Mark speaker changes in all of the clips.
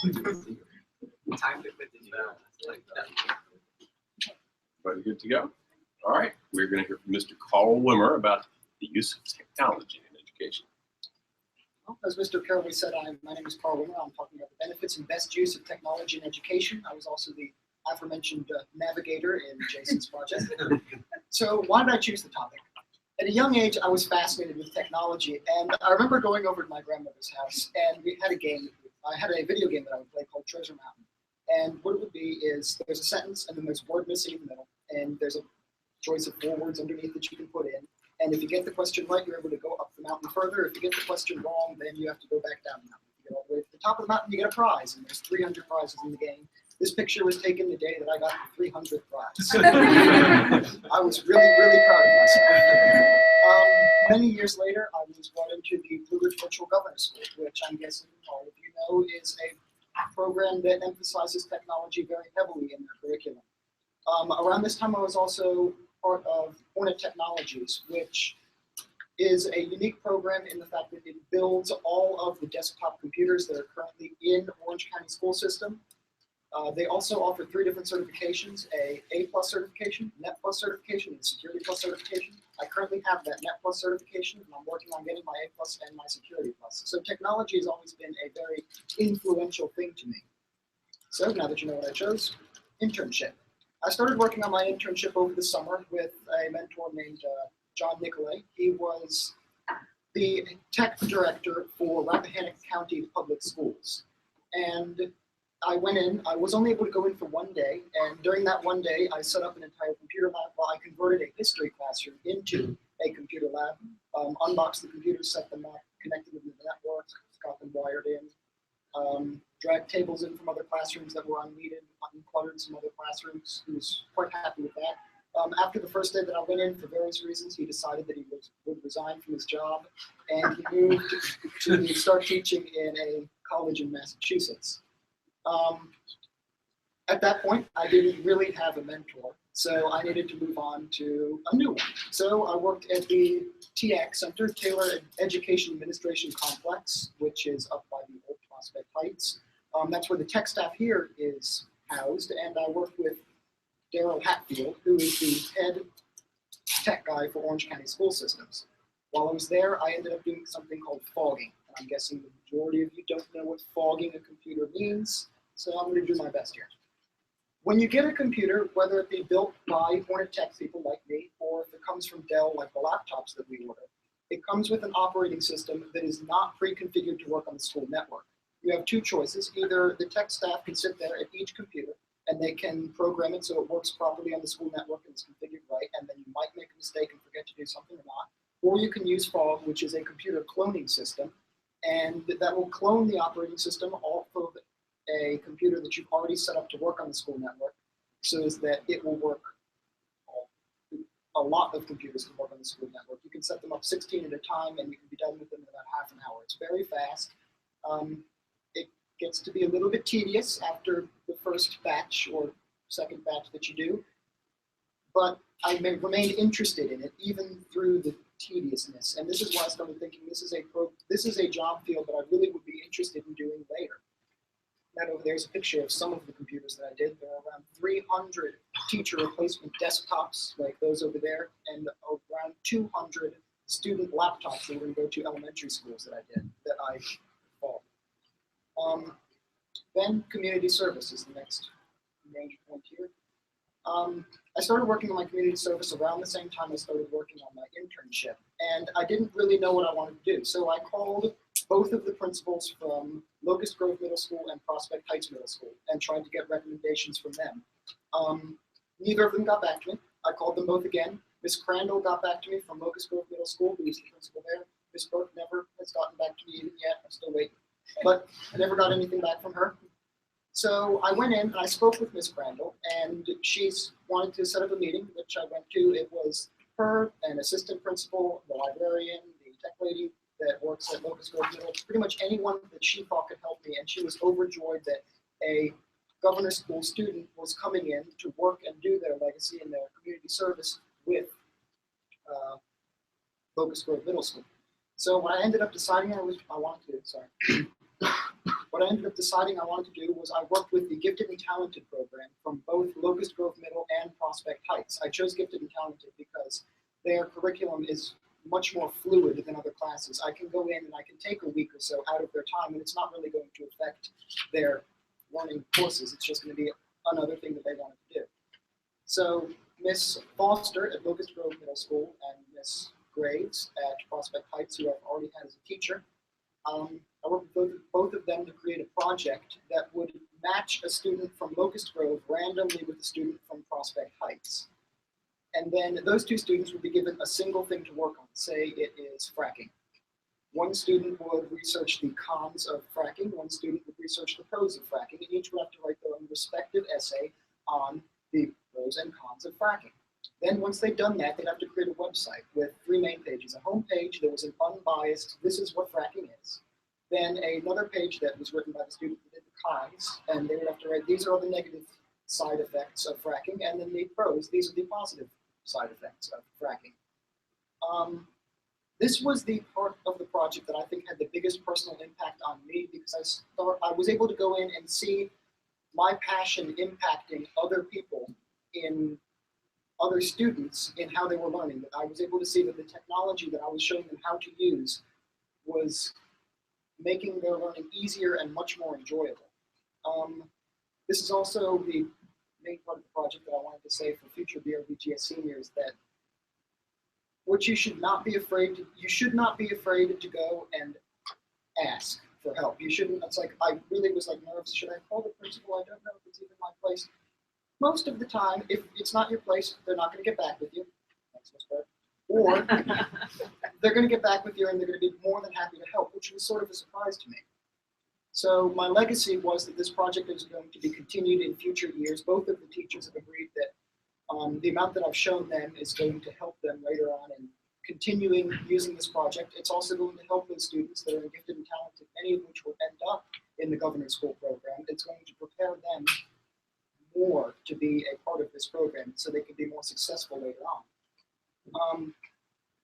Speaker 1: Time to quit the job. Like that.
Speaker 2: Everybody good to go? All right, we're going to hear from Mr. KWimmer about the use of technology in education.
Speaker 3: Well, as Mr. Carraway said, my name is KWimmer. I'm talking about the benefits and best use of technology in education. I was also the aforementioned navigator in Jason's project. So why did I choose the topic? At a young age, I was fascinated with technology, and I remember going over to my grandmother's house, and we had a game. I had a video game that I would play called Treasure Mountain. And what it would be is there's a sentence, and then there's a word missing in the middle, and there's a choice of 4 words underneath that you can put in. And if you get the question right, you're able to go up the mountain further. If you get the question wrong, then you have to go back down the mountain. If you get all the way to the top of the mountain, you get a prize, and there's 300 prizes in the game. This picture was taken the day that I got the 300th prize. I was really, really proud of myself. Many years later, I was brought into the Blue Ridge Virtual Governor School, which I'm guessing all of you know is a program that emphasizes technology very heavily in their curriculum. Around this time, I was also part of Hornet Technologies, which is a unique program in the fact that it builds all of the desktop computers that are currently in Orange County school system. They also offer 3 different certifications, a A+ certification, Net Plus certification, and Security Plus certification. I currently have that Net Plus certification, and I'm working on getting my A+ and my Security Plus. So technology has always been a very influential thing to me. So now that you know what I chose, internship. I started working on my internship over the summer with a mentor named John Nicolay. He was the tech director for Rappahannock County Public Schools. And I went in, I was only able to go in for 1 day, and during that 1 day, I set up an entire computer lab while I converted a history classroom into a computer lab, unboxed the computers, set them up, connected them to the network, got them wired in, dragged tables in from other classrooms that were unneeded, uncluttered some other classrooms. He was quite happy with that. After the first day that I went in, for various reasons, he decided that he would resign from his job, and he moved to start teaching in a college in Massachusetts. At that point, I didn't really have a mentor, so I needed to move on to a new one. So I worked at the TAC Center, Taylor Education Administration Complex, which is up by the Old Prospect Heights. That's where the tech staff here is housed, and I worked with Daryl Hatfield, who is the head tech guy for Orange County School Systems. While I was there, I ended up doing something called fogging. And I'm guessing the majority of you don't know what fogging a computer means, so I'm going to do my best here. When you get a computer, whether it be built by Hornet Tech people like me, or if it comes from Dell, like the laptops that we order, it comes with an operating system that is not pre-configured to work on the school network. You have 2 choices. Either the tech staff can sit there at each computer, and they can program it so it works properly on the school network and is configured right, and then you might make a mistake and forget to do something or not. Or you can use FOG, which is a computer cloning system, and that will clone the operating system off of a computer that you've already set up to work on the school network, so that it will work. A lot of computers can work on the school network. You can set them up 16 at a time, and you can be done with them in about half an hour. It's very fast. It gets to be a little bit tedious after the first batch or second batch that you do, but I remained interested in it even through the tediousness. And this is why I started thinking this is a job field that I really would be interested in doing later. That over there is a picture of some of the computers that I did. There are around 300 teacher replacement desktops like those over there, and around 200 student laptops that were going to go to elementary schools that I did, that I bought. Then community service is the next major point here. I started working on my community service around the same time I started working on my internship, and I didn't really know what I wanted to do. So I called both of the principals from Locust Grove Middle School and Prospect Heights Middle School and tried to get recommendations from them. Neither of them got back to me. I called them both again. Miss Crandall got back to me from Locust Grove Middle School, who is the principal there. Miss Burke never has gotten back to me even yet. I'm still waiting. But I never got anything back from her. So I went in and I spoke with Miss Crandall, and she wanted to set up a meeting, which I went to. It was her, an assistant principal, the librarian, the tech lady that works at Locust Grove Middle, pretty much anyone that she thought could help me, and she was overjoyed that a Governor School student was coming in to work and do their legacy and their community service with Locust Grove Middle School. So what I ended up deciding what what I ended up deciding I wanted to do was I worked with the Gifted and Talented program from both Locust Grove Middle and Prospect Heights. I chose Gifted and Talented because their curriculum is much more fluid than other classes. I can go in and I can take a week or so out of their time, and it's not really going to affect their learning courses. It's just going to be another thing that they wanted to do. So Miss Foster at Locust Grove Middle School and Miss Graves at Prospect Heights, who I've already had as a teacher, I worked with both of them to create a project that would match a student from Locust Grove randomly with a student from Prospect Heights. And then those two students would be given a single thing to work on. Say it is fracking. One student would research the cons of fracking, one student would research the pros of fracking, and each would have to write their own respective essay on the pros and cons of fracking. Then once they'd done that, they'd have to create a website with 3 main pages. A home page that was an unbiased, this is what fracking is. Then another page that was written by the student that did the cons, and they would have to write, these are all the negative side effects of fracking, and then the pros, these are the positive side effects of fracking. This was the part of the project that I think had the biggest personal impact on me, because I was able to go in and see my passion impacting other people in other students in how they were learning. That I was able to see that the technology that I was showing them how to use was making their learning easier and much more enjoyable. This is also the main part of the project that I wanted to say for future BRVGS seniors, that what you should not be afraid to, you should not be afraid to go and ask for help. You shouldn't, it's like, I really was like nervous, should I call the principal? I don't know if it's even my place. Most of the time, if it's not your place, they're not going to get back with you. Thanks, Ms. Bird. Or they're going to get back with you and they're going to be more than happy to help, which was sort of a surprise to me. So my legacy was that this project is going to be continued in future years. Both of the teachers have agreed that the amount that I've shown them is going to help them later on in continuing using this project. It's also going to help those students that are gifted and talented, many of which will end up in the governor's school program. It's going to prepare them more to be a part of this program so they can be more successful later on.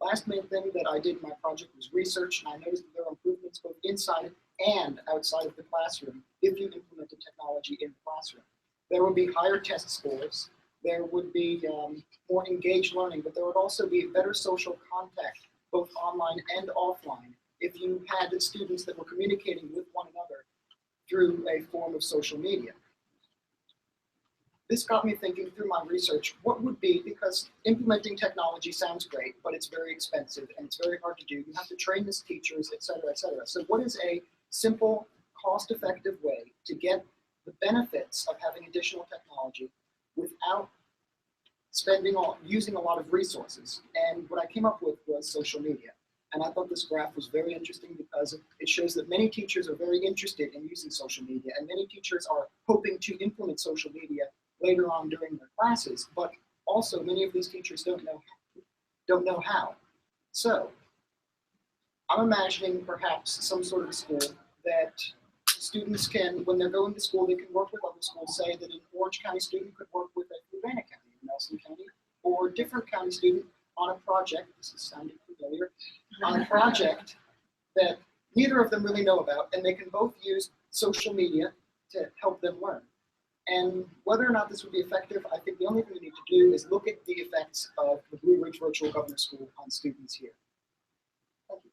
Speaker 3: Last main thing that I did in my project was research, and I noticed that there are improvements both inside and outside of the classroom if you implemented technology in the classroom. There would be higher test scores, there would be more engaged learning, but there would also be better social contact, both online and offline, if you had students that were communicating with one another through a form of social media. This got me thinking through my research, what would be, because implementing technology sounds great, but it's very expensive and it's very hard to do. You have to train these teachers, et cetera, et cetera. So what is a simple, cost-effective way to get the benefits of having additional technology without using a lot of resources? And what I came up with was social media. And I thought this graph was very interesting because it shows that many teachers are very interested in using social media, and many teachers are hoping to implement social media later on during their classes, but also many of these teachers don't know how. So I'm imagining perhaps some sort of a school that students can, when they're going to school, they can work with other schools. Say that an Orange County student could work with a Urbana County, Nelson County, or a different county student on a project, this is sounding familiar, on a project that neither of them really know about, and they can both use social media to help them learn. And whether or not this would be effective, I think the only thing we need to do is look at the effects of the Blue Ridge Virtual Governor School on students here. Thank you.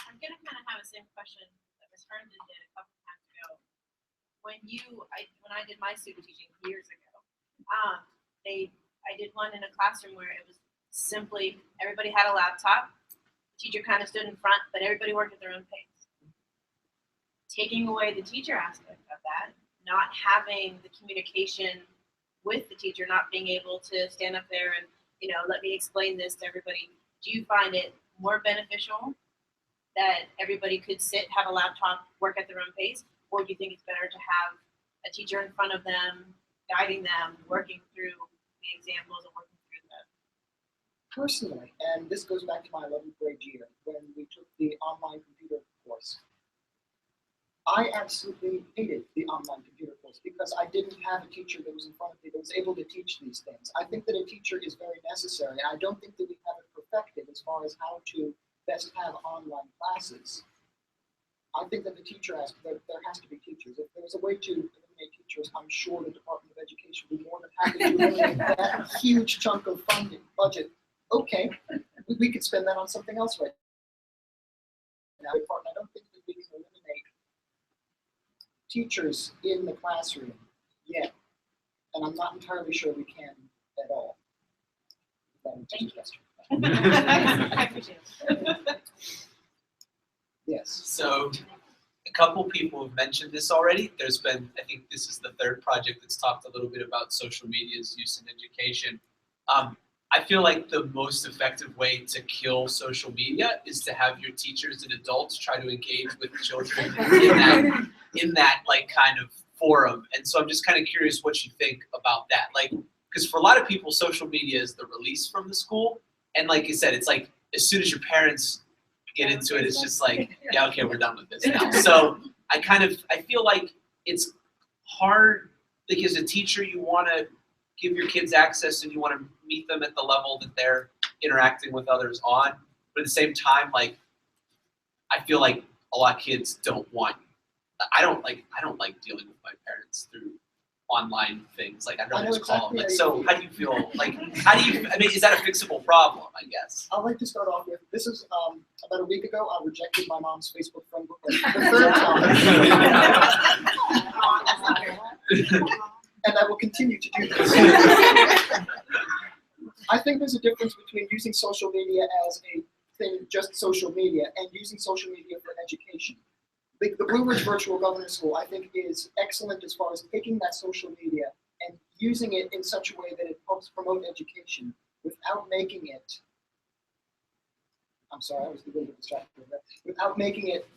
Speaker 4: I'm going to kind of have the same question that Ms. Herndon did a couple times ago. When I did my student teaching years ago, I did one in a classroom where it was simply everybody had a laptop. The teacher kind of stood in front, but everybody worked at their own pace. Taking away the teacher aspect of that, not having the communication with the teacher, not being able to stand up there and, let me explain this to everybody. Do you find it more beneficial that everybody could sit, have a laptop, work at their own pace? Or do you think it's better to have a teacher in front of them, guiding them, working through the examples and working through that?
Speaker 3: Personally, and this goes back to my 11th grade year when we took the online computer course, I absolutely hated the online computer course because I didn't have a teacher that was in front of me that was able to teach these things. I think that a teacher is very necessary, and I don't think that we have it effective as far as how to best have online classes, I think that the teacher has, there has to be teachers. If there's a way to eliminate teachers, I'm sure the Department of Education would be more than happy to eliminate that huge chunk of funding budget. Okay, we could spend that on something else right now. I don't think that we can eliminate teachers in the classroom yet, and I'm not entirely sure we can at all. Thank you.
Speaker 4: I appreciate it.
Speaker 3: Yes.
Speaker 1: So a couple people have mentioned this already. There's been, I think this is the third project that's talked a little bit about social media's use in education. I feel like the most effective way to kill social media is to have your teachers and adults try to engage with children in that like kind of forum. And so I'm just kind of curious what you think about that. Like, because for a lot of people, social media is the release from the school. And like you said, it's like as soon as your parents get into it, it's just like, yeah, okay, we're done with this now. So I feel like it's hard, like as a teacher, you want to give your kids access and you want to meet them at the level that they're interacting with others on. But at the same time, like, I feel like a lot of kids don't want, I don't like dealing with my parents through online things. Like, I'd rather just call them. Like, so how do you feel? Like, I mean, is that a fixable problem, I guess?
Speaker 3: I'd like to start off with, this is about a week ago, I rejected my mom's Facebook friend request for the third time. And I will continue to do this. I think there's a difference between using social media as a thing, just social media, and using social media for education. The Blue Ridge Virtual Governance School, I think, is excellent as far as taking that social media and using it in such a way that it helps promote education without making it, I'm sorry, I was a little bit distracted with that, without making it,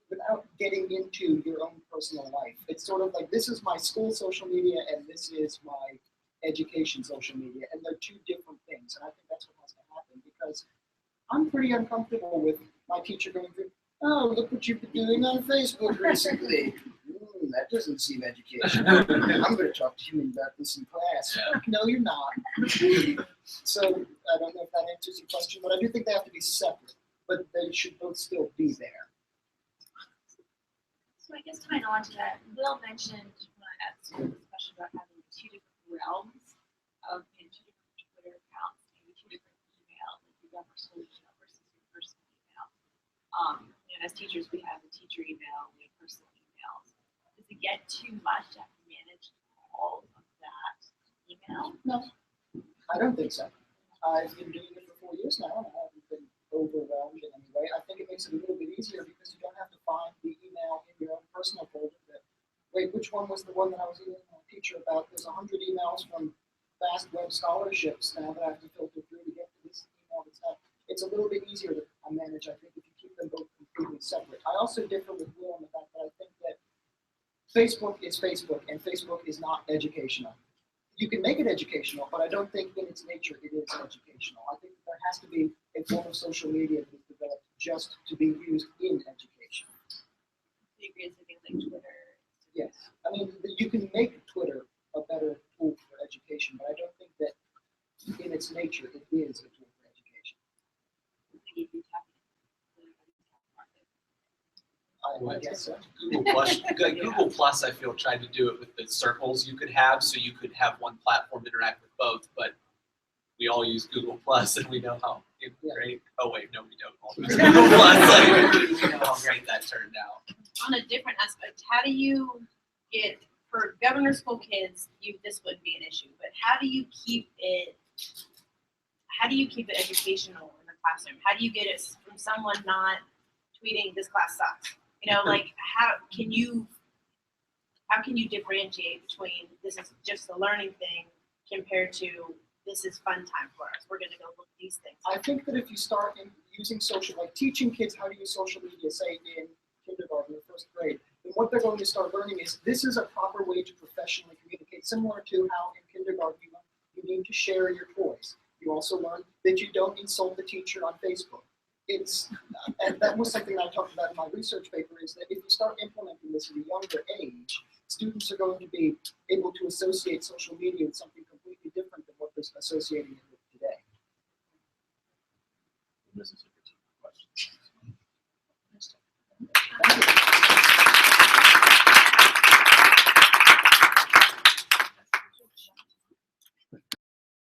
Speaker 3: without getting into your own personal life. It's sort of like, this is my school social media and this is my education social media, and they're two different things. And I think that's what has to happen, because I'm pretty uncomfortable with my teacher going through, oh, look what you've been doing on Facebook recently. That doesn't seem educational. I'm going to talk to you about this in class. No, you're not. So I don't know if that answers your question, but I do think they have to be separate, but they should both still be there.
Speaker 5: So I guess tying on to that, Will mentioned when I asked a discussion about having two different realms of two different Twitter accounts, maybe two different emails, like your personal email versus your personal email. And as teachers, we have a teacher email, we have personal emails. Does it get too much to have to manage all of that email?
Speaker 3: No, I don't think so. I've been doing it for 4 years now, and I haven't been overwhelmed in any way. I think it makes it a little bit easier because you don't have to find the email in your own personal folder. Wait, which one was the one that I was emailing my teacher about? There's 100 emails from Fast Web Scholarships now that I have to filter through to get to this email that's not. It's a little bit easier to manage, I think, if you keep them both completely separate. I also differ with Will on the fact that I think that Facebook is Facebook, and Facebook is not educational. You can make it educational, but I don't think in its nature it is educational. I think there has to be a form of social media that is developed just to be used in education.
Speaker 5: Do you agree with something like Twitter?
Speaker 3: Yes. I mean, you can make Twitter a better tool for education, but I don't think that in its nature it is a tool for education. I guess so.
Speaker 1: Google Plus, I feel, tried to do it with the circles you could have, so you could have one platform interact with both, but we all use Google Plus, and we know how great. Oh wait, no, we don't all use Google Plus. Like, we know how great that turned out.
Speaker 4: On a different aspect, how do you get, for governor school kids, this wouldn't be an issue, but how do you keep it educational in the classroom? How do you get it from someone not tweeting this class sucks? You know, like how can you differentiate between this is just a learning thing compared to this is fun time for us. We're gonna go look at these things.
Speaker 3: I think that if you start using like teaching kids how to use social media, say in kindergarten or first grade, then what they're going to start learning is this is a proper way to professionally communicate, similar to how in kindergarten you need to share your toys. You also learn that you don't insult the teacher on Facebook. And that was something I talked about in my research paper, is that if you start implementing this at a younger age, students are going to be able to associate social media with something completely different than what they're associating it with today.
Speaker 6: Mrs. Hooker, questions.